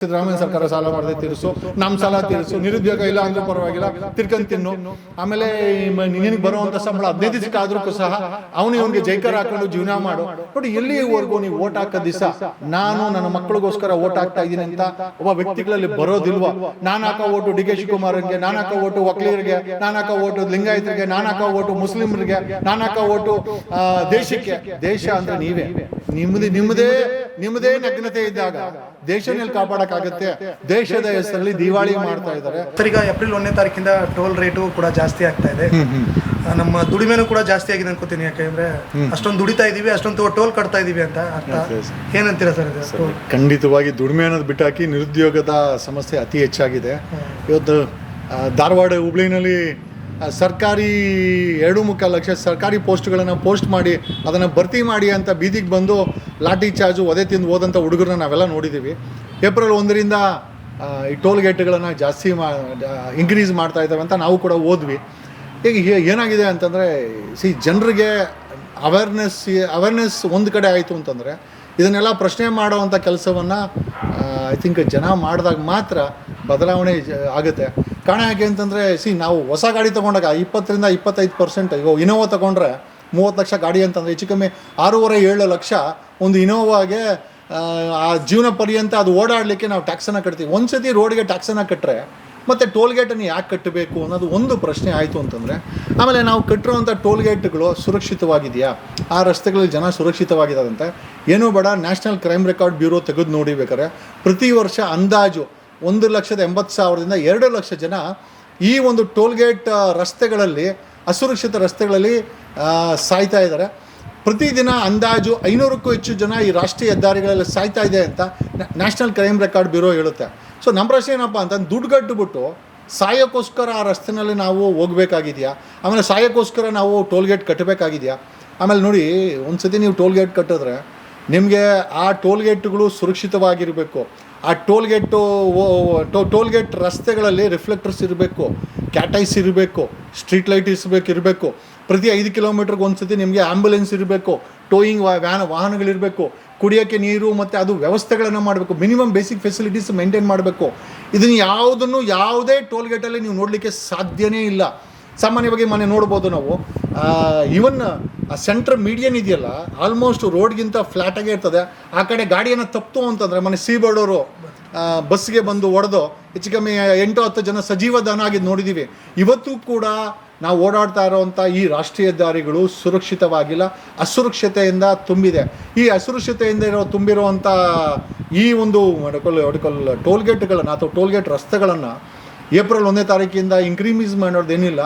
ಸಿದ್ದರಾಮಯ್ಯ ಸರ್ಕಾರ ಸಾಲ ಮಾಡದೆ ತೀರಿಸು, ನಮ್ಮ ಸಾಲ ತೀರಿಸು, ನಿರುದ್ಯೋಗ ಇಲ್ಲ ಅಂದ್ರೂ ಪರವಾಗಿಲ್ಲ ತಿರ್ಕೊಂಡ್ ತಿನ್ನು, ಆಮೇಲೆ ನಿನಗೆ ಬರುವಂತ ಸಂಬಳ 15 ದಿವಸಕ್ಕೆ ಆದ್ರೂ ಸಹ ಅವನಿಗೆ ಜೈಕರ್ ಹಾಕೊಂಡು ಜೀವನ ಮಾಡು. ನೋಡಿ, ಎಲ್ಲಿವರೆಗೂ ನೀವು ಓಟ್ ಹಾಕೋ ದಿವಸ ನಾನು ನನ್ನ ಮಕ್ಕಳಿಗೋಸ್ಕರ ಓಟ್ ಹಾಕ್ತಾ ಇದ್ದೀನಿ ಅಂತ ಒಬ್ಬ ವ್ಯಕ್ತಿಗಳಲ್ಲಿ ಬರೋದಿಲ್ವಾ? ನಾನು ಹಾಕೋ ಓಟು ಡಿ ಕೆ ಶಿವಕುಮಾರ್ಗೆ, ನಾನು ಹಾಕೋ ಓಟು ಒಕ್ಕಲಿಗರಿಗೆ, ನಾನು ಹಾಕೋ ಓಟು ಲಿಂಗಾಯತರಿಗೆ, ನಾನು ಹಾಕೋ ಓಟು ಮುಸ್ಲಿಮರಿಗೆ, ನಾನು ಹಾಕೋ ಓಟು ದೇಶಕ್ಕೆ. ದೇಶ ಅಂದ್ರೆ ನೀವೇ, ನಿಮ್ಮದೇ ನಗ್ನತೆ ಇದ್ದಾಗ ದೇಶನಲ್ಲಿ ಕಾಪಾಡಕ್ಕಾಗತ್ತೆ? ದೇಶದ ಹೆಸರಲ್ಲಿ ದಿವಾಳಿ ಮಾಡ್ತಾ ಇದ್ದಾರೆ. ಈಗ ಏಪ್ರಿಲ್ 1ನೇ ತಾರೀಕಿಂದ ಟೋಲ್ ರೇಟು ಕೂಡ ಜಾಸ್ತಿ ಆಗ್ತಾ ಇದೆ. ನಮ್ಮ ದುಡಿಮೆನೂ ಕೂಡ ಜಾಸ್ತಿ ಆಗಿದೆ ಅನ್ಕೋತೀನಿ. ಯಾಕೆಂದ್ರೆ ಅಷ್ಟೊಂದು ದುಡಿತಾ ಇದೀವಿ, ಅಷ್ಟೊಂದು ಟೋಲ್ ಕಟ್ತಾ ಇದೀವಿ ಅಂತ ಅರ್ಥ. ಏನಂತೀರಾ ಸರ್ ಇದು? ಖಂಡಿತವಾಗಿ ದುಡಿಮೆ ಅನ್ನೋದು ಬಿಟ್ಟಾಕಿ ನಿರುದ್ಯೋಗದ ಸಮಸ್ಯೆ ಅತಿ ಹೆಚ್ಚಾಗಿದೆ. ಇವತ್ತು ಧಾರವಾಡ ಹುಬ್ಳಿನಲ್ಲಿ ಸರ್ಕಾರಿ 2.25 ಲಕ್ಷ ಸರ್ಕಾರಿ ಪೋಸ್ಟ್ಗಳನ್ನು ಪೋಸ್ಟ್ ಮಾಡಿ ಅದನ್ನು ಭರ್ತಿ ಮಾಡಿ ಅಂತ ಬೀದಿಗೆ ಬಂದು ಲಾಠಿ ಚಾರ್ಜು ಒದೆ ತಿಂದು ಹೋದಂಥ ಹುಡುಗರನ್ನ ನಾವೆಲ್ಲ ನೋಡಿದ್ದೀವಿ. ಏಪ್ರಿಲ್ 1ರಿಂದ ಈ ಟೋಲ್ ಗೇಟ್ಗಳನ್ನು ಜಾಸ್ತಿ ಇನ್ಕ್ರೀಸ್ ಮಾಡ್ತಾ ಇದ್ದಾವೆ ಅಂತ ನಾವು ಕೂಡ ಓದ್ವಿ. ಈಗ ಏನಾಗಿದೆ ಅಂತಂದರೆ, ಜನರಿಗೆ ಅವೇರ್ನೆಸ್ ಒಂದು ಕಡೆ ಆಯಿತು ಅಂತಂದರೆ ಇದನ್ನೆಲ್ಲ ಪ್ರಶ್ನೆ ಮಾಡೋವಂಥ ಕೆಲಸವನ್ನು ಐ ಥಿಂಕ್ ಜನ ಮಾಡಿದಾಗ ಮಾತ್ರ ಬದಲಾವಣೆ ಆಗುತ್ತೆ. ಕಾರಣ ಯಾಕೆ ಅಂತಂದರೆ, ನಾವು ಹೊಸ ಗಾಡಿ ತೊಗೊಂಡಾಗ 20ರಿಂದ 25%, ಈಗ ಇನೋವಾ ತೊಗೊಂಡ್ರೆ 30 ಲಕ್ಷ ಗಾಡಿ ಅಂತಂದರೆ ಹೆಚ್ಚು ಕಮ್ಮಿ 6.5-7 ಲಕ್ಷ ಒಂದು ಇನೋವಾಗೆ ಆ ಜೀವನ ಪರ್ಯಂತ ಅದು ಓಡಾಡಲಿಕ್ಕೆ ನಾವು ಟ್ಯಾಕ್ಸನ್ನು ಕಟ್ತೀವಿ. ಒಂದು ಸತಿ ರೋಡ್ಗೆ ಟ್ಯಾಕ್ಸನ್ನು ಕಟ್ಟರೆ ಮತ್ತು ಟೋಲ್ಗೇಟನ್ನು ಯಾಕೆ ಕಟ್ಟಬೇಕು ಅನ್ನೋದು ಒಂದು ಪ್ರಶ್ನೆ ಆಯಿತು ಅಂತಂದರೆ, ಆಮೇಲೆ ನಾವು ಕಟ್ಟಿರುವಂಥ ಟೋಲ್ಗೇಟ್ಗಳು ಸುರಕ್ಷಿತವಾಗಿದೆಯಾ, ಆ ರಸ್ತೆಗಳಲ್ಲಿ ಜನ ಸುರಕ್ಷಿತವಾಗಿದ್ದಾರಂತೆ ಏನೂ ಬೇಡ. ನ್ಯಾಷನಲ್ ಕ್ರೈಮ್ ರೆಕಾರ್ಡ್ ಬ್ಯೂರೋ ತೆಗೆದು ನೋಡಿಬೇಕಾರೆ ಪ್ರತಿ ವರ್ಷ ಅಂದಾಜು 1,80,000ದಿಂದ 2 ಲಕ್ಷ ಜನ ಈ ಒಂದು ಟೋಲ್ಗೇಟ್ ರಸ್ತೆಗಳಲ್ಲಿ, ಅಸುರಕ್ಷಿತ ರಸ್ತೆಗಳಲ್ಲಿ ಸಾಯ್ತಾ ಇದ್ದಾರೆ. ಪ್ರತಿದಿನ ಅಂದಾಜು 500ಕ್ಕೂ ಹೆಚ್ಚು ಜನ ಈ ರಾಷ್ಟ್ರೀಯ ಹೆದ್ದಾರಿಗಳಲ್ಲಿ ಸಾಯ್ತಾ ಇದೆ ಅಂತ ನ್ಯಾಷನಲ್ ಕ್ರೈಮ್ ರೆಕಾರ್ಡ್ ಬ್ಯೂರೋ ಹೇಳುತ್ತೆ. ಸೊ ನಮ್ಮ ಪ್ರಶ್ನೆ ಏನಪ್ಪ ಅಂತಂದ್ರೆ, ದುಡ್ಡುಗಟ್ಟುಬಿಟ್ಟು ಸಾಯಕ್ಕೋಸ್ಕರ ಆ ರಸ್ತೆನಲ್ಲಿ ನಾವು ಹೋಗಬೇಕಾಗಿದೆಯಾ? ಆಮೇಲೆ ಸಾಯಕ್ಕೋಸ್ಕರ ನಾವು ಟೋಲ್ಗೇಟ್ ಕಟ್ಟಬೇಕಾಗಿದೆಯಾ? ಆಮೇಲೆ ನೋಡಿ, ಒಂದು ಸತಿ ನೀವು ಟೋಲ್ಗೇಟ್ ಕಟ್ಟಿದ್ರೆ ನಿಮಗೆ ಆ ಟೋಲ್ಗೇಟ್ಗಳು ಸುರಕ್ಷಿತವಾಗಿರಬೇಕು. ಆ ಟೋಲ್ಗೇಟ್ ರಸ್ತೆಗಳಲ್ಲಿ ರಿಫ್ಲೆಕ್ಟರ್ಸ್ ಇರಬೇಕು, ಕ್ಯಾಟೈಸ್ ಇರಬೇಕು, ಸ್ಟ್ರೀಟ್ ಲೈಟ್ ಇರಬೇಕು. ಪ್ರತಿ 5 ಕಿಲೋಮೀಟ್ರಿಗೆ ಒಂದು ಸತಿ ನಿಮಗೆ ಆ್ಯಂಬುಲೆನ್ಸ್ ಇರಬೇಕು, ಟೋಯಿಂಗ್ ವಾಹನಗಳಿರಬೇಕು, ಕುಡಿಯೋಕ್ಕೆ ನೀರು ಮತ್ತು ಅದು ವ್ಯವಸ್ಥೆಗಳನ್ನು ಮಾಡಬೇಕು, ಮಿನಿಮಮ್ ಬೇಸಿಕ್ ಫೆಸಿಲಿಟೀಸ್ ಮೇಂಟೈನ್ ಮಾಡಬೇಕು. ಇದನ್ನು ಯಾವುದೇ ಟೋಲ್ಗೇಟಲ್ಲಿ ನೀವು ನೋಡಲಿಕ್ಕೆ ಸಾಧ್ಯನೇ ಇಲ್ಲ. ಸಾಮಾನ್ಯವಾಗಿ ಮನೆ ನೋಡ್ಬೋದು ನಾವು, ಈವನ್ ಆ ಸೆಂಟ್ರ್ ಮೀಡಿಯನ್ ಇದೆಯಲ್ಲ, ಆಲ್ಮೋಸ್ಟ್ ರೋಡ್ಗಿಂತ ಫ್ಲ್ಯಾಟಾಗೇ ಇರ್ತದೆ. ಆ ಕಡೆ ಗಾಡಿಯನ್ನು ತಪ್ಪಿತು ಅಂತಂದರೆ ಮನೆ ಸೀಬರ್ಡವರು ಬಸ್ಗೆ ಬಂದು ಹೊಡೆದು ಹೆಚ್ಚು ಕಮ್ಮಿ 8-10 ಜನ ಸಜೀವ ದಾನ ಆಗಿದ್ದು ನೋಡಿದ್ದೀವಿ. ಇವತ್ತು ಕೂಡ ನಾವು ಓಡಾಡ್ತಾ ಇರೋವಂಥ ಈ ರಾಷ್ಟ್ರೀಯ ಹೆದ್ದಾರಿಗಳು ಸುರಕ್ಷಿತವಾಗಿಲ್ಲ, ಅಸುರಕ್ಷತೆಯಿಂದ ತುಂಬಿದೆ. ಈ ಅಸುರಕ್ಷತೆಯಿಂದ ತುಂಬಿರುವಂಥ ಈ ಒಂದು ಟೋಲ್ಗೇಟ್ಗಳನ್ನು ಅಥವಾ ಟೋಲ್ಗೇಟ್ ರಸ್ತೆಗಳನ್ನು ಏಪ್ರಿಲ್ 1ನೇ ತಾರೀಕಿಂದ ಇನ್ಕ್ರೀಸ್ ಮಾಡೋದೇನಿಲ್ಲ.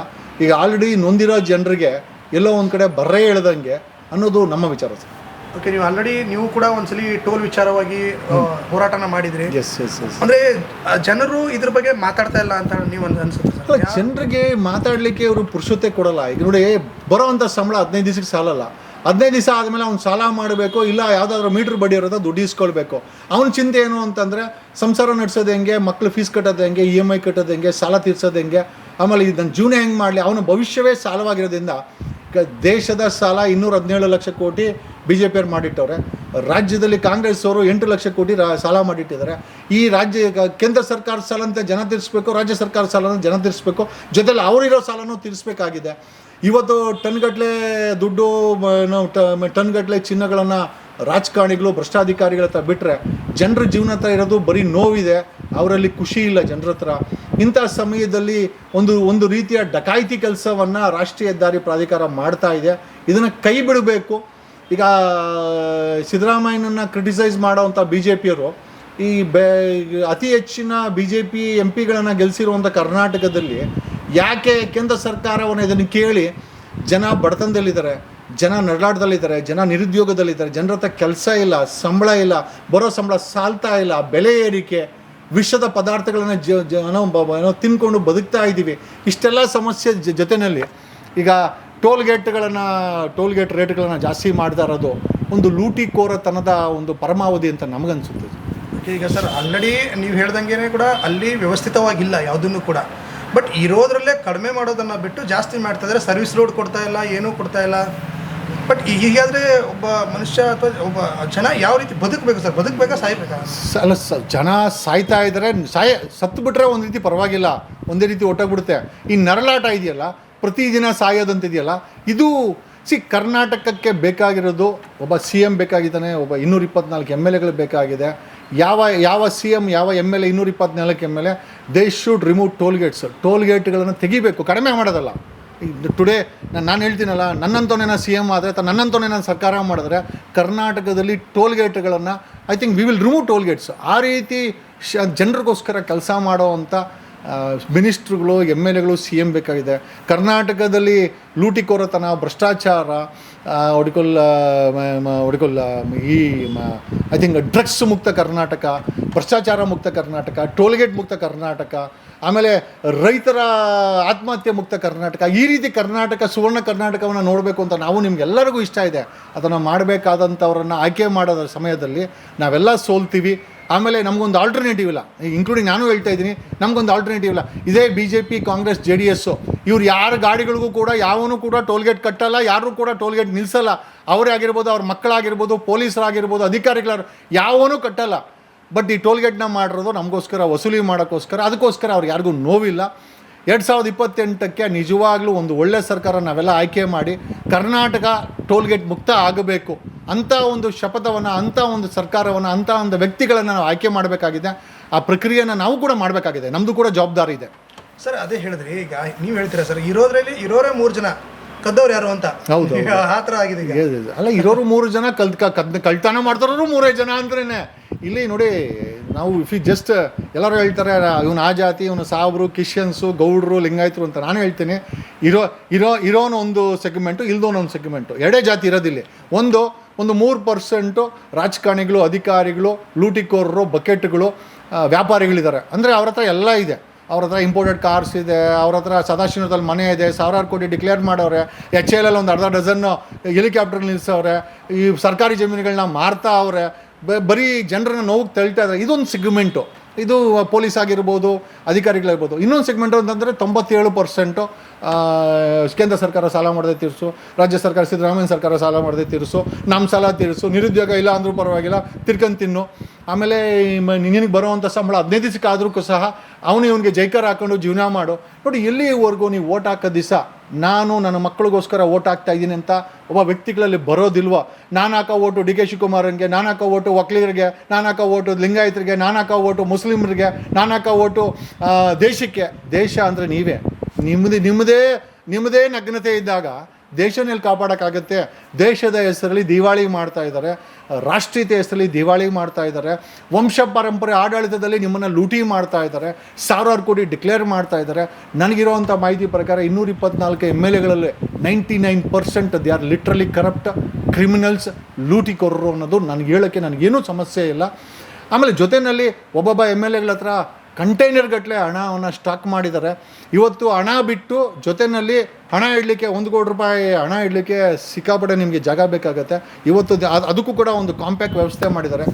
ಈಗ ಆಲ್ರೆಡಿ ನೊಂದಿರೋ ಜನರಿಗೆ ಎಲ್ಲೋ ಒಂದು ಕಡೆ ಬರ್ರೇ ಹೇಳ್ದಂಗೆ ಅನ್ನೋದು ನಮ್ಮ ವಿಚಾರ ಸರ್. ಓಕೆ, ನೀವು ಕೂಡ ಒಂದ್ಸಲಿ ಟೋಲ್ ವಿಚಾರವಾಗಿ ಹೋರಾಟನ ಮಾಡಿದ್ರಿ. ಎಸ್. ಅಂದರೆ ಜನರು ಇದ್ರ ಬಗ್ಗೆ ಮಾತಾಡ್ತಾ ಇಲ್ಲ ಅಂತ ನೀವು ಅನ್ಸುತ್ತೆ? ಜನರಿಗೆ ಮಾತಾಡಲಿಕ್ಕೆ ಅವರು ಪುರುಷತೆ ಕೊಡಲ್ಲ. ಈಗ ನೋಡಿ, ಬರೋವಂಥ ಸಂಬಳ 15 ದಿವಸಕ್ಕೆ ಸಾಲಲ್ಲ. 15 ದಿವಸ ಆದಮೇಲೆ ಅವ್ನು ಸಾಲ ಮಾಡಬೇಕು, ಇಲ್ಲ ಯಾವುದಾದ್ರೂ ಮೀಟ್ರ್ ಬಡ್ಡಿ ಇರೋದು ದುಡ್ಡು ಇಸ್ಕೊಳ್ಬೇಕು. ಅವನ ಚಿಂತೆ ಏನು ಅಂತಂದರೆ, ಸಂಸಾರ ನಡೆಸೋದು ಹೆಂಗೆ, ಮಕ್ಳು ಫೀಸ್ ಕಟ್ಟೋದು ಹೆಂಗೆ, EMI ಕಟ್ಟೋದು ಹೆಂಗೆ, ಸಾಲ ತೀರ್ಸೋದು ಹೆಂಗೆ, ಆಮೇಲೆ ಇದನ್ನು ಜೀವನ ಹೆಂಗೆ ಮಾಡಲಿ, ಅವನ ಭವಿಷ್ಯವೇ ಸಾಲವಾಗಿರೋದ್ರಿಂದ ದೇಶದ ಸಾಲ 217 ಲಕ್ಷ ಕೋಟಿ BJP ಮಾಡಿಟ್ಟವ್ರೆ. ರಾಜ್ಯದಲ್ಲಿ ಕಾಂಗ್ರೆಸ್ ಅವರು 8 ಲಕ್ಷ ಕೋಟಿ ಸಾಲ ಮಾಡಿಟ್ಟಿದ್ದಾರೆ. ಈ ಕೇಂದ್ರ ಸರ್ಕಾರ ಸಾಲ ಅಂತ ಜನ ತೀರಿಸ್ಬೇಕು, ರಾಜ್ಯ ಸರ್ಕಾರ ಸಾಲನ ಜನ ತೀರಿಸ್ಬೇಕು, ಜೊತೆಲಿ ಅವರಿರೋ ಸಾಲನೂ ತೀರಿಸ್ಬೇಕಾಗಿದೆ. ಇವತ್ತು ಟನ್ಗಟ್ಟಲೆ ದುಡ್ಡು, ಟನ್ಗಟ್ಟಲೆ ಚಿನ್ನಗಳನ್ನು ರಾಜಕಾರಣಿಗಳು, ಭ್ರಷ್ಟಾಧಿಕಾರಿಗಳ ಹತ್ರ ಬಿಟ್ಟರೆ ಜನರ ಜೀವನ ಹತ್ರ ಇರೋದು ಬರೀ ನೋವಿದೆ, ಅವರಲ್ಲಿ ಖುಷಿ ಇಲ್ಲ ಜನರ ಹತ್ರ. ಇಂಥ ಸಮಯದಲ್ಲಿ ಒಂದು ರೀತಿಯ ಡಕಾಯಿತಿ ಕೆಲಸವನ್ನು ರಾಷ್ಟ್ರೀಯ ಹೆದ್ದಾರಿ ಪ್ರಾಧಿಕಾರ ಮಾಡ್ತಾ ಇದೆ. ಇದನ್ನು ಕೈ ಬಿಡಬೇಕು. ಈಗ ಸಿದ್ದರಾಮಯ್ಯನನ್ನು ಕ್ರಿಟಿಸೈಸ್ ಮಾಡೋವಂಥ BJPಯವರು ಈ ಅತಿ ಹೆಚ್ಚಿನ BJP MP ಗಳನ್ನು ಗೆಲ್ಲಿಸಿರುವಂಥ ಕರ್ನಾಟಕದಲ್ಲಿ ಯಾಕೆ ಕೇಂದ್ರ ಸರ್ಕಾರವನ್ನು ಇದನ್ನು ಕೇಳಿ ಜನ ಬಡತನದಲ್ಲಿದ್ದಾರೆ, ಜನ ನರಳಾಟದಲ್ಲಿದ್ದಾರೆ, ಜನ ನಿರುದ್ಯೋಗದಲ್ಲಿದ್ದಾರೆ, ಜನರ ಹತ್ರ ಕೆಲಸ ಇಲ್ಲ, ಸಂಬಳ ಇಲ್ಲ, ಬರೋ ಸಂಬಳ ಸಾಲ್ತಾ ಇಲ್ಲ, ಬೆಲೆ ಏರಿಕೆ, ವಿಷದ ಪದಾರ್ಥಗಳನ್ನು ತಿನ್ಕೊಂಡು ಬದುಕ್ತಾ ಇದ್ದೀವಿ. ಇಷ್ಟೆಲ್ಲ ಸಮಸ್ಯೆ ಜೊತೆಯಲ್ಲಿ ಈಗ ಟೋಲ್ಗೇಟ್ ರೇಟ್ಗಳನ್ನು ಜಾಸ್ತಿ ಮಾಡ್ತಾ ಇರೋದು ಒಂದು ಲೂಟಿಕೋರತನದ ಒಂದು ಪರಮಾವಧಿ ಅಂತ ನಮಗನ್ಸುತ್ತೆ. ಈಗ ಸರ್, ಆಲ್ರೆಡಿ ನೀವು ಹೇಳ್ದಂಗೆ ಕೂಡ ಅಲ್ಲಿ ವ್ಯವಸ್ಥಿತವಾಗಿಲ್ಲ ಯಾವುದನ್ನು ಕೂಡ. ಬಟ್ ಇರೋದ್ರಲ್ಲೇ ಕಡಿಮೆ ಮಾಡೋದನ್ನು ಬಿಟ್ಟು ಜಾಸ್ತಿ ಮಾಡ್ತಾ ಇದ್ದಾರೆ. ಸರ್ವಿಸ್ ರೋಡ್ ಕೊಡ್ತಾ ಇಲ್ಲ, ಏನೂ ಕೊಡ್ತಾ ಇಲ್ಲ. ಬಟ್ ಹೀಗಾದರೆ ಒಬ್ಬ ಮನುಷ್ಯ ಅಥವಾ ಒಬ್ಬ ಜನ ಯಾವ ರೀತಿ ಬದುಕಬೇಕು ಸರ್? ಬದುಕಬೇಕಾ ಸಾಯ್ಬೇಕಾ? ಅಲ್ಲ ಜನ ಸಾಯ್ತಾ ಇದ್ದಾರೆ, ಸತ್ತು ಬಿಟ್ರೆ ಒಂದು ರೀತಿ ಪರವಾಗಿಲ್ಲ, ಒಂದೇ ರೀತಿ ಹೊಟ್ಟೋಗ್ಬಿಡುತ್ತೆ. ಈ ನರಳಾಟ ಇದೆಯಲ್ಲ, ಪ್ರತಿದಿನ ಸಾಯೋದಂತಿದೆಯಲ್ಲ, ಇದು ಕರ್ನಾಟಕಕ್ಕೆ ಬೇಕಾಗಿರೋದು ಒಬ್ಬ CM ಬೇಕಾಗಿದ್ದಾನೆ, ಒಬ್ಬ 224 MLAಗಳು ಬೇಕಾಗಿದೆ. ಯಾವ CM ಯಾವ MLA 224 MLA they should remove ಟೋಲ್ಗೇಟ್ಗಳನ್ನು ತೆಗಿಬೇಕು, ಕಡಿಮೆ ಮಾಡೋದಲ್ಲ. ಟುಡೇ ನಾನು ಹೇಳ್ತೀನಲ್ಲ, ನನ್ನಂತವನೇನ CM ಆದರೆ ಅಥವಾ ನನ್ನಂತವನೇನ ಸರ್ಕಾರ ಮಾಡಿದ್ರೆ ಕರ್ನಾಟಕದಲ್ಲಿ ಟೋಲ್ಗೇಟ್ಗಳನ್ನು I think we will remove tollgates. ಆ ರೀತಿ ಜನರಿಗೋಸ್ಕರ ಕೆಲಸ ಮಾಡೋವಂಥ ಮಿನಿಸ್ಟ್ರುಗಳು MLAಗಳು CM ಬೇಕಾಗಿದೆ. ಕರ್ನಾಟಕದಲ್ಲಿ ಲೂಟಿಕೋರತನ, ಭ್ರಷ್ಟಾಚಾರ, ಈ ಐ ಥಿಂಕ್ ಡ್ರಗ್ಸ್ ಮುಕ್ತ ಕರ್ನಾಟಕ, ಭ್ರಷ್ಟಾಚಾರ ಮುಕ್ತ ಕರ್ನಾಟಕ, ಟೋಲ್ಗೇಟ್ ಮುಕ್ತ ಕರ್ನಾಟಕ, ಆಮೇಲೆ ರೈತರ ಆತ್ಮಹತ್ಯೆ ಮುಕ್ತ ಕರ್ನಾಟಕ, ಈ ರೀತಿ ಕರ್ನಾಟಕ ಸುವರ್ಣ ಕರ್ನಾಟಕವನ್ನು ನೋಡಬೇಕು ಅಂತ ನಾವು ನಿಮಗೆಲ್ಲರಿಗೂ ಇಷ್ಟ ಇದೆ. ಅದನ್ನು ಮಾಡಬೇಕಾದಂಥವ್ರನ್ನು ಆಯ್ಕೆ ಮಾಡೋದ್ರ ಸಮಯದಲ್ಲಿ ನಾವೆಲ್ಲ ಸೋಲ್ತೀವಿ. ಆಮೇಲೆ ನಮಗೊಂದು ಆಲ್ಟರ್ನೇಟಿವ್ ಇಲ್ಲ, ಇನ್ಕ್ಲೂಡಿಂಗ್ ನಾನು ಹೇಳ್ತಾ ಇದ್ದೀನಿ, ನಮಗೊಂದು ಆಲ್ಟರ್ನೇಟಿವ್ ಇಲ್ಲ. ಇದೇ BJP, ಕಾಂಗ್ರೆಸ್, JDS ಇವ್ರು ಯಾರ ಗಾಡಿಗಳಿಗೂ ಕೂಡ ಯಾವನು ಕೂಡ ಟೋಲ್ಗೇಟ್ ಕಟ್ಟಲ್ಲ, ಯಾರೂ ಕೂಡ ಟೋಲ್ಗೇಟ್ ನಿಲ್ಲಿಸಲ್ಲ. ಅವರೇ ಆಗಿರ್ಬೋದು, ಅವ್ರ ಮಕ್ಕಳಾಗಿರ್ಬೋದು, ಪೊಲೀಸರಾಗಿರ್ಬೋದು, ಅಧಿಕಾರಿಗಳು ಯಾವನೂ ಕಟ್ಟಲ್ಲ. ಬಟ್ ಈ ಟೋಲ್ಗೇಟ್ನ ಮಾಡಿರೋದು ನಮಗೋಸ್ಕರ, ವಸೂಲಿ ಮಾಡೋಕ್ಕೋಸ್ಕರ. ಅದಕ್ಕೋಸ್ಕರ ಅವ್ರಿಗೆ ಯಾರಿಗೂ ನೋವಿಲ್ಲ. 2028ಕ್ಕೆ ನಿಜವಾಗ್ಲೂ ಒಂದು ಒಳ್ಳೆಯ ಸರ್ಕಾರ ನಾವೆಲ್ಲ ಆಯ್ಕೆ ಮಾಡಿ ಕರ್ನಾಟಕ ಟೋಲ್ಗೇಟ್ ಮುಕ್ತ ಆಗಬೇಕು ಅಂಥ ಒಂದು ಶಪಥವನ್ನು, ಅಂಥ ಒಂದು ಸರ್ಕಾರವನ್ನು, ಅಂಥ ಒಂದು ವ್ಯಕ್ತಿಗಳನ್ನು ನಾವು ಆಯ್ಕೆ ಮಾಡಬೇಕಾಗಿದೆ. ಆ ಪ್ರಕ್ರಿಯೆಯನ್ನು ನಾವು ಕೂಡ ಮಾಡಬೇಕಾಗಿದೆ, ನಮ್ಮದು ಕೂಡ ಜವಾಬ್ದಾರಿ ಇದೆ. ಸರ್ ಅದೇ ಹೇಳಿದ್ರಿ, ಈಗ ನೀವು ಹೇಳ್ತೀರಾ ಸರ್, ಇರೋರೇ 3 ಜನ, ಕದ್ದವ್ರು ಯಾರು ಅಂತ. ಹೌದು, ಆ ಥರ ಆಗಿದೆ ಈಗ. ಅಲ್ಲ, ಇರೋರು 3 ಜನ, ಕಳ್ತನ ಮಾಡ್ತಾರೋರು 3 ಜನ ಅಂದ್ರೇ. ಇಲ್ಲಿ ನೋಡಿ, ನಾವು ಜಸ್ಟ್ ಎಲ್ಲರೂ ಹೇಳ್ತಾರೆ ಇವನು ಆ ಜಾತಿ, ಇವನು ಸಾಬ್ರು, ಕ್ರಿಶ್ಚಿಯನ್ಸು, ಗೌಡ್ರು, ಲಿಂಗಾಯತರು ಅಂತ. ನಾನು ಹೇಳ್ತೀನಿ, ಇರೋನು ಒಂದು ಸೆಗ್ಮೆಂಟು, ಇಲ್ದೋನೊಂದು ಸೆಗ್ಮೆಂಟು, ಎರಡೇ ಜಾತಿ ಇರೋದಿಲ್ಲ. ಒಂದು 3% ರಾಜಕಾರಣಿಗಳು, ಅಧಿಕಾರಿಗಳು, ಲೂಟಿಕೋರರು, ಬಕೆಟ್ಗಳು, ವ್ಯಾಪಾರಿಗಳಿದ್ದಾರೆ. ಅಂದರೆ ಅವ್ರ ಹತ್ರ ಎಲ್ಲ ಇದೆ. ಅವ್ರ ಹತ್ರ ಇಂಪೋರ್ಟೆಡ್ ಕಾರ್ಸ್ ಇದೆ, ಅವ್ರ ಹತ್ರ ಸದಾಶಿವದಲ್ಲಿ ಮನೆ ಇದೆ, 1000 ಕೋಟಿ ಡಿಕ್ಲೇರ್ ಮಾಡವ್ರೆ, HAL ಒಂದು ಅರ್ಧ ಡಜನ್ ಹೆಲಿಕಾಪ್ಟರ್ ನಿಲ್ಲಿಸವ್ರೆ, ಈ ಸರ್ಕಾರಿ ಜಮೀನುಗಳನ್ನ ಮಾರ್ತಾ ಅವ್ರೆ, ಬರೀ ಜನರನ್ನ ನೋವು ತಳ್ತಾ ಇದ್ದಾರೆ. ಇದೊಂದು ಸೆಗ್ಮೆಂಟು. ಇದು ಪೊಲೀಸ್ ಆಗಿರ್ಬೋದು, ಅಧಿಕಾರಿಗಳಿರ್ಬೋದು. ಇನ್ನೊಂದು ಸೆಗ್ಮೆಂಟು ಅಂತಂದರೆ 97% ಕೇಂದ್ರ ಸರ್ಕಾರ ಸಾಲ ಮಾಡದೆ ತೀರಿಸು, ರಾಜ್ಯ ಸರ್ಕಾರ, ಸಿದ್ದರಾಮಯ್ಯ ಸರ್ಕಾರ ಸಾಲ ಮಾಡದೆ ತೀರಿಸು, ನಮ್ಮ ಸಾಲ ತೀರಿಸು, ನಿರುದ್ಯೋಗ ಇಲ್ಲ ಅಂದರೂ ಪರವಾಗಿಲ್ಲ ತಿರ್ಕೊಂಡು ತಿನ್ನು, ಆಮೇಲೆ ನಿನಗೆ ಬರೋವಂಥ ಸಂಬಳ 15 ದಿವಸಕ್ಕೆ ಆದರೂ ಸಹ ಇವನಿಗೆ ಜೈಕಾರ ಹಾಕೊಂಡು ಜೀವನ ಮಾಡು. ನೋಡಿ, ಎಲ್ಲಿವರೆಗೂ ನೀವು ಓಟ್ ಹಾಕೋ ದಿವಸ ನಾನು ನನ್ನ ಮಕ್ಕಳಿಗೋಸ್ಕರ ಓಟ್ ಹಾಕ್ತಾ ಇದ್ದೀನಿ ಅಂತ ಒಬ್ಬ ವ್ಯಕ್ತಿಗಳಲ್ಲಿ ಬರೋದಿಲ್ವೋ, ನಾನು ಹಾಕೋ ಓಟು DK ಶಿವಕುಮಾರನ್ಗೆ, ನಾನು ಹಾಕೋ ಓಟು ಒಕ್ಕಲಿಗರಿಗೆ, ನಾನು ಹಾಕೋ ಓಟು ಲಿಂಗಾಯತರಿಗೆ, ನಾನು ಹಾಕೋ ಓಟು ಮುಸ್ಲಿಮರಿಗೆ, ನಾನು ಹಾಕೋ ಓಟು ದೇಶಕ್ಕೆ. ದೇಶ ಅಂದರೆ ನೀವೇ. ನಿಮ್ಮದೇ ನಗ್ನತೆ ಇದ್ದಾಗ ದೇಶನಲ್ಲಿ ಕಾಪಾಡೋಕ್ಕಾಗತ್ತೆ? ದೇಶದ ಹೆಸರಲ್ಲಿ ದಿವಾಳಿ ಮಾಡ್ತಾ ಇದ್ದಾರೆ, ರಾಷ್ಟ್ರೀಯತೆ ಹೆಸರಲ್ಲಿ ದಿವಾಳಿ ಮಾಡ್ತಾ ಇದ್ದಾರೆ, ವಂಶ ಪರಂಪರೆ ಆಡಳಿತದಲ್ಲಿ ನಿಮ್ಮನ್ನು ಲೂಟಿ ಮಾಡ್ತಾ ಇದ್ದಾರೆ, 1000 ಕೋಟಿ ಡಿಕ್ಲೇರ್ ಮಾಡ್ತಾ ಇದ್ದಾರೆ. ನನಗಿರೋವಂಥ ಮಾಹಿತಿ ಪ್ರಕಾರ 224 MLAಗಳಲ್ಲಿ 99% they are literally corrupt criminals, ಲೂಟಿಕೋರರು ಅನ್ನೋದು ನನಗೆ ಹೇಳೋಕ್ಕೆ ನನಗೇನೂ ಸಮಸ್ಯೆ ಇಲ್ಲ. ಆಮೇಲೆ ಜೊತೆಯಲ್ಲಿ ಒಬ್ಬೊಬ್ಬ MLAಗಳ ಹತ್ರ ಕಂಟೈನರ್ ಗಟ್ಟಲೆ ಹಣವನ್ನು ಸ್ಟಾಕ್ ಮಾಡಿದ್ದಾರೆ. ಇವತ್ತು ಹಣ ಬಿಟ್ಟು ಜೊತೆಯಲ್ಲಿ ಹಣ ಇಡಲಿಕ್ಕೆ 1 ಕೋಟಿ ರೂಪಾಯಿ ಹಣ ಇಡಲಿಕ್ಕೆ ಸಿಕ್ಕಾಪಟ್ಟೆ ನಿಮಗೆ ಜಾಗ ಬೇಕಾಗತ್ತೆ. ಇವತ್ತು ಅದಕ್ಕೂ ಕೂಡ ಒಂದು ಕಾಂಪ್ಯಾಕ್ಟ್ ವ್ಯವಸ್ಥೆ ಮಾಡಿದ್ದಾರೆ.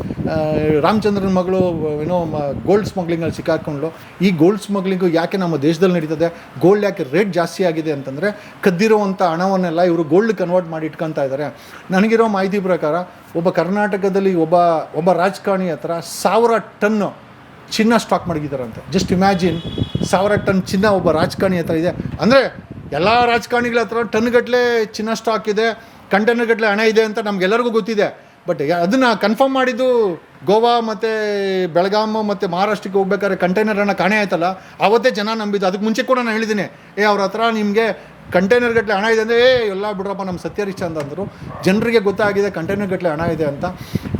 ರಾಮಚಂದ್ರನ ಮಗಳು ಗೋಲ್ಡ್ ಸ್ಮಗ್ಲಿಂಗಲ್ಲಿ ಸಿಕ್ಕಾಕೊಂಡ್ಲು. ಈ ಗೋಲ್ಡ್ ಸ್ಮಗ್ಲಿಂಗು ಯಾಕೆ ನಮ್ಮ ದೇಶದಲ್ಲಿ ನಡೀತದೆ, ಗೋಲ್ಡ್ ಯಾಕೆ ರೇಟ್ ಜಾಸ್ತಿ ಆಗಿದೆ ಅಂತಂದರೆ, ಕದ್ದಿರೋವಂಥ ಹಣವನ್ನೆಲ್ಲ ಇವರು ಗೋಲ್ಡ್ ಕನ್ವರ್ಟ್ ಮಾಡಿ ಇಟ್ಕೊತಾ ಇದ್ದಾರೆ. ನನಗಿರೋ ಮಾಹಿತಿ ಪ್ರಕಾರ ಕರ್ನಾಟಕದಲ್ಲಿ ಒಬ್ಬ ರಾಜಕಾರಣಿ ಹತ್ರ 1000 ಟನ್ ಚಿನ್ನ ಸ್ಟಾಕ್ ಮಾಡಿದ್ದಾರಂತೆ. ಜಸ್ಟ್ ಇಮ್ಯಾಜಿನ್, 1000 ಟನ್ ಚಿನ್ನ ಒಬ್ಬ ರಾಜಕಾರಣಿ ಹತ್ರ ಇದೆ. ಅಂದರೆ ಎಲ್ಲ ರಾಜಕಾರಣಿಗಳ ಹತ್ರ ಟನ್ಗಟ್ಟಲೆ ಚಿನ್ನ ಸ್ಟಾಕ್ ಇದೆ, ಕಂಟೈನರ್ ಗಟ್ಟಲೆ ಹಣ ಇದೆ ಅಂತ ನಮಗೆಲ್ಲರಿಗೂ ಗೊತ್ತಿದೆ. ಬಟ್ ಅದನ್ನು ಕನ್ಫರ್ಮ್ ಮಾಡಿದ್ದು ಗೋವಾ ಮತ್ತು ಬೆಳಗಾಂ ಮತ್ತು ಮಹಾರಾಷ್ಟ್ರಕ್ಕೆ ಹೋಗ್ಬೇಕಾದ್ರೆ ಕಂಟೈನರ್ ಹಣ ಕಾಣೆ ಆಯ್ತಲ್ಲ, ಆವತ್ತೇ ಜನ ನಂಬಿದ್ದು. ಅದಕ್ಕೆ ಮುಂಚೆ ಕೂಡ ನಾನು ಹೇಳಿದ್ದೀನಿ, ಅವ್ರ ಹತ್ರ ನಿಮಗೆ ಕಂಟೈನರ್ ಗಟ್ಟಲೆ ಹಣ ಇದೆ ಅಂದರೆ ಎಲ್ಲ ಬಿಡ್ರಪ್ಪ ನಮ್ಮ ಸತ್ಯರಿಷ್ಟ ಅಂತಂದರು. ಜನರಿಗೆ ಗೊತ್ತಾಗಿದೆ ಕಂಟೈನರ್ ಗಟ್ಟಲೆ ಹಣ ಇದೆ ಅಂತ.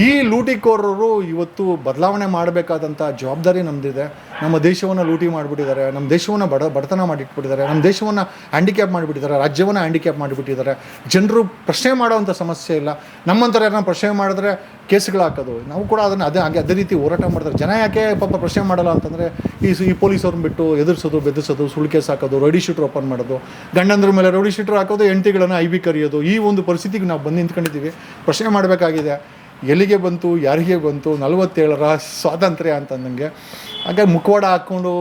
ಈ ಲೂಟಿಕೋರರು ಇವತ್ತು ಬದಲಾವಣೆ ಮಾಡಬೇಕಾದಂಥ ಜವಾಬ್ದಾರಿ ನಮ್ಮದಿದೆ. ನಮ್ಮ ದೇಶವನ್ನು ಲೂಟಿ ಮಾಡಿಬಿಟ್ಟಿದ್ದಾರೆ, ನಮ್ಮ ದೇಶವನ್ನು ಬಡತನ ಮಾಡಿಟ್ಬಿಟ್ಟಿದ್ದಾರೆ, ನಮ್ಮ ದೇಶವನ್ನು ಹ್ಯಾಂಡಿಕ್ಯಾಪ್ ಮಾಡಿಬಿಟ್ಟಿದ್ದಾರೆ, ರಾಜ್ಯವನ್ನು ಹ್ಯಾಂಡಿಕ್ಯಾಪ್ ಮಾಡಿಬಿಟ್ಟಿದ್ದಾರೆ. ಜನರು ಪ್ರಶ್ನೆ ಮಾಡೋವಂಥ ಸಮಸ್ಯೆ ಇಲ್ಲ. ನಮ್ಮಂಥವ್ರು ಯಾರನ್ನ ಪ್ರಶ್ನೆ ಮಾಡಿದ್ರೆ ಕೇಸ್ಗಳು ಹಾಕೋದು, ನಾವು ಕೂಡ ಅದನ್ನು ಅದೇ ರೀತಿ ಹೋರಾಟ ಮಾಡ್ತಾರೆ. ಜನ ಯಾಕೆ ಪಾಪ ಪ್ರಶ್ನೆ ಮಾಡಲ್ಲ ಅಂತಂದರೆ, ಈ ಪೊಲೀಸವ್ರನ್ನ ಬಿಟ್ಟು ಎದುರಿಸೋದು, ಬೆದರಿಸೋದು, ಸುಳ್ಳು ಕೇಸ್ ಹಾಕೋದು, ರೌಡಿ ಶೀಟ್ರ್ ಓಪನ್ ಮಾಡೋದು, ಗಂಡಂದ್ರ ಮೇಲೆ ರೌಡಿ ಶೀಟ್ರ್ ಹಾಕೋದು, ಹೆಂಡತಿಗಳನ್ನು IB ಕರೆಯೋದು, ಈ ಒಂದು ಪರಿಸ್ಥಿತಿಗೆ ನಾವು ಬಂದು ನಿಂತ್ಕೊಂಡಿದ್ದೀವಿ. ಪ್ರಶ್ನೆ ಮಾಡಬೇಕಾಗಿದೆ, ಎಲ್ಲಿಗೆ ಬಂತು, ಯಾರಿಗೆ ಬಂತು 47ರ ಸ್ವಾತಂತ್ರ್ಯ ಅಂತಂದಂಗೆ. ಹಾಗೆ ಮುಖವಾಡ ಹಾಕ್ಕೊಂಡು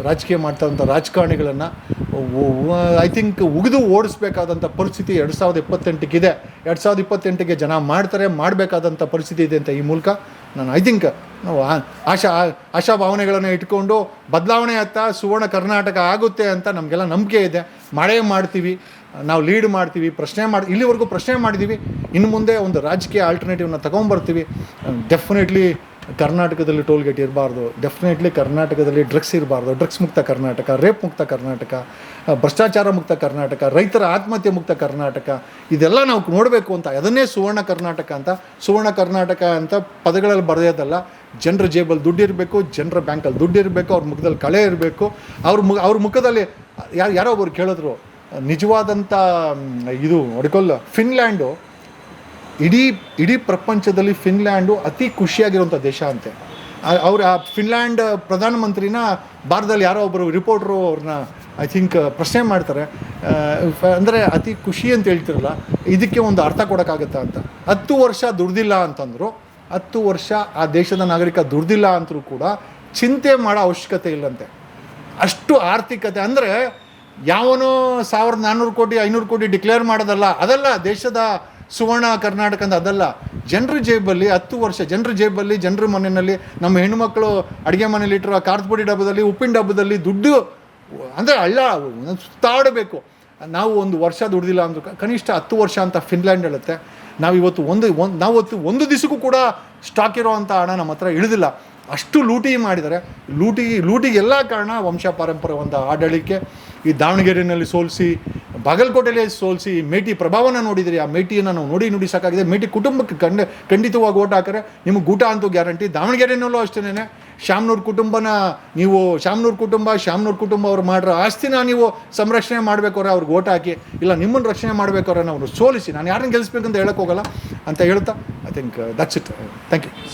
ರಾಜಕೀಯ ಮಾಡ್ತಾರಂಥ ರಾಜಕಾರಣಿಗಳನ್ನು ಐ ಥಿಂಕ್ ಉಗಿದು ಓಡಿಸ್ಬೇಕಾದಂಥ ಪರಿಸ್ಥಿತಿ 2028 2028ಗೆ ಜನ ಮಾಡ್ತಾರೆ, ಮಾಡಬೇಕಾದಂಥ ಪರಿಸ್ಥಿತಿ ಇದೆ ಅಂತ ಈ ಮೂಲಕ ನಾನು ಐ ಥಿಂಕ್ ನಾವು ಆಶಾ ಭಾವನೆಗಳನ್ನು ಇಟ್ಕೊಂಡು ಬದಲಾವಣೆ ಸುವರ್ಣ ಕರ್ನಾಟಕ ಆಗುತ್ತೆ ಅಂತ ನಮಗೆಲ್ಲ ನಂಬಿಕೆ ಇದೆ. ಮಾಡ್ತೀವಿ, ನಾವು ಲೀಡ್ ಮಾಡ್ತೀವಿ, ಇಲ್ಲಿವರೆಗೂ ಪ್ರಶ್ನೆ ಮಾಡಿದ್ದೀವಿ. ಇನ್ನು ಮುಂದೆ ಒಂದು ರಾಜಕೀಯ ಆಲ್ಟರ್ನೇಟಿವ್ನ ತೊಗೊಂಬರ್ತೀವಿ. ಡೆಫಿನೆಟ್ಲಿ ಕರ್ನಾಟಕದಲ್ಲಿ ಟೋಲ್ ಗೇಟ್ ಇರಬಾರ್ದು, ಡೆಫಿನೆಟ್ಲಿ ಕರ್ನಾಟಕದಲ್ಲಿ ಡ್ರಗ್ಸ್ ಇರಬಾರ್ದು, ಡ್ರಗ್ಸ್ ಮುಕ್ತ ಕರ್ನಾಟಕ, ರೇಪ್ ಮುಕ್ತ ಕರ್ನಾಟಕ, ಭ್ರಷ್ಟಾಚಾರ ಮುಕ್ತ ಕರ್ನಾಟಕ, ರೈತರ ಆತ್ಮಹತ್ಯೆ ಮುಕ್ತ ಕರ್ನಾಟಕ, ಇದೆಲ್ಲ ನಾವು ನೋಡಬೇಕು ಅಂತ ಅದನ್ನೇ ಸುವರ್ಣ ಕರ್ನಾಟಕ ಅಂತ ಪದಗಳಲ್ಲಿ ಬರೆಯೋದಲ್ಲ. ಜನರ ಜೇಬಲ್ಲಿ ದುಡ್ಡು ಇರಬೇಕು, ಜನರ ಬ್ಯಾಂಕಲ್ಲಿ ದುಡ್ಡು ಇರಬೇಕು, ಅವ್ರ ಮುಖದಲ್ಲಿ ಕಳೆ ಇರಬೇಕು. ಅವ್ರ ಮುಖದಲ್ಲಿ ಯಾರೋ ಒಬ್ಬರು ಕೇಳಿದ್ರು, ನಿಜವಾದಂಥ ಇದು ಫಿನ್ಲ್ಯಾಂಡು ಇಡೀ ಪ್ರಪಂಚದಲ್ಲಿ ಫಿನ್ಲ್ಯಾಂಡು ಅತಿ ಖುಷಿಯಾಗಿರುವಂಥ ದೇಶ ಅಂತೆ. ಆ ಫಿನ್ಲ್ಯಾಂಡ್ ಪ್ರಧಾನಮಂತ್ರಿನ ಭಾರತದಲ್ಲಿ ಯಾರೋ ಒಬ್ಬರು ರಿಪೋರ್ಟ್ರು ಅವ್ರನ್ನ ಐ ಥಿಂಕ್ ಪ್ರಶ್ನೆ ಮಾಡ್ತಾರೆ, ಅಂದರೆ ಅತಿ ಖುಷಿ ಅಂತ ಹೇಳ್ತಿರಲ್ಲ, ಇದಕ್ಕೆ ಒಂದು ಅರ್ಥ ಕೊಡೋಕ್ಕಾಗತ್ತಾ ಅಂತ. 10 ವರ್ಷ ದುಡ್ದಿಲ್ಲ ಅಂತಂದರು, 10 ವರ್ಷ ಆ ದೇಶದ ನಾಗರಿಕ ದುಡ್ದಿಲ್ಲ ಅಂತರೂ ಕೂಡ ಚಿಂತೆ ಮಾಡೋ ಅವಶ್ಯಕತೆ ಇಲ್ಲಂತೆ. ಅಷ್ಟು ಆರ್ಥಿಕತೆ ಅಂದರೆ ಯಾವನೋ 1400 ಕೋಟಿ 500 ಕೋಟಿ ಡಿಕ್ಲೇರ್ ಮಾಡೋದಲ್ಲ, ಅದಲ್ಲ ದೇಶದ ಸುವರ್ಣ ಕರ್ನಾಟಕ ಅಂತ, ಅದಲ್ಲ. ಜನರ ಜೇಬಲ್ಲಿ 10 ವರ್ಷ ಜನರ ಜೇಬಲ್ಲಿ, ಜನರ ಮನೆಯಲ್ಲಿ, ನಮ್ಮ ಹೆಣ್ಣುಮಕ್ಕಳು ಅಡುಗೆ ಮನೇಲಿ ಇಟ್ಟಿರೋ ಖಾರದ ಪುಡಿ ಡಬ್ಬದಲ್ಲಿ, ಉಪ್ಪಿನ ಡಬ್ಬದಲ್ಲಿ ದುಡ್ಡು ಅಂದರೆ ಸುತ್ತಾಡಬೇಕು. ನಾವು ಒಂದು ವರ್ಷ ದುಡ್ದಿಲ್ಲ ಅಂದರೂ ಕನಿಷ್ಠ 10 ವರ್ಷ ಅಂತ ಫಿನ್ಲ್ಯಾಂಡ್ ಹೇಳುತ್ತೆ. ನಾವಿವತ್ತು ಒಂದು ದಿವಸಕ್ಕೂ ಕೂಡ ಸ್ಟಾಕ್ ಇರೋ ಅಂಥ ಹಣ ನಮ್ಮ ಹತ್ರ ಇಳಿದಿಲ್ಲ. ಅಷ್ಟು ಲೂಟಿ ಮಾಡಿದ್ದಾರೆ. ಲೂಟಿಗೆಲ್ಲ ಕಾರಣ ವಂಶ ಪಾರಂಪರ್ಯ ಒಂದು ಆಡಳಿಕೆ. ಈ ದಾವಣಗೆರೆಯಲ್ಲಿ ಸೋಲಿಸಿ, ಬಾಗಲಕೋಟೆಯಲ್ಲಿ ಸೋಲಿಸಿ, ಮೇಟಿ ಪ್ರಭಾವನ ನೋಡಿದರೆ ಆ ಮೇಟಿಯನ್ನು ನಾವು ನೋಡಿ ಸಾಕಾಗಿದೆ. ಮೇಟಿ ಕುಟುಂಬಕ್ಕೆ ಖಂಡಿತವಾಗಿ ಓಟ್ ಹಾಕಿದ್ರೆ ನಿಮಗೆ ಊಟ ಅಂತೂ ಗ್ಯಾರಂಟಿ. ದಾವಣಗೆರೆನಲ್ಲೂ ಅಷ್ಟೇ ಶಾಮನೂರು ಕುಟುಂಬ ಅವ್ರು ಮಾಡಿರೋ ಆಸ್ತಿನ ನೀವು ಸಂರಕ್ಷಣೆ ಮಾಡಬೇಕಾದ್ರೆ ಅವ್ರಿಗೆ ಓಟ್ ಹಾಕಿ, ಇಲ್ಲ ನಿಮ್ಮನ್ನು ರಕ್ಷಣೆ ಮಾಡಬೇಕಾದ್ರೆ ನಾವು ಸೋಲಿಸಿ, ನಾನು ಯಾರನ್ನ ಗೆಲ್ಲಿಸ್ಬೇಕಂತ ಹೇಳೋಕ್ಕೋಗಲ್ಲ ಅಂತ ಹೇಳ್ತಾ I think that's it. Thank you.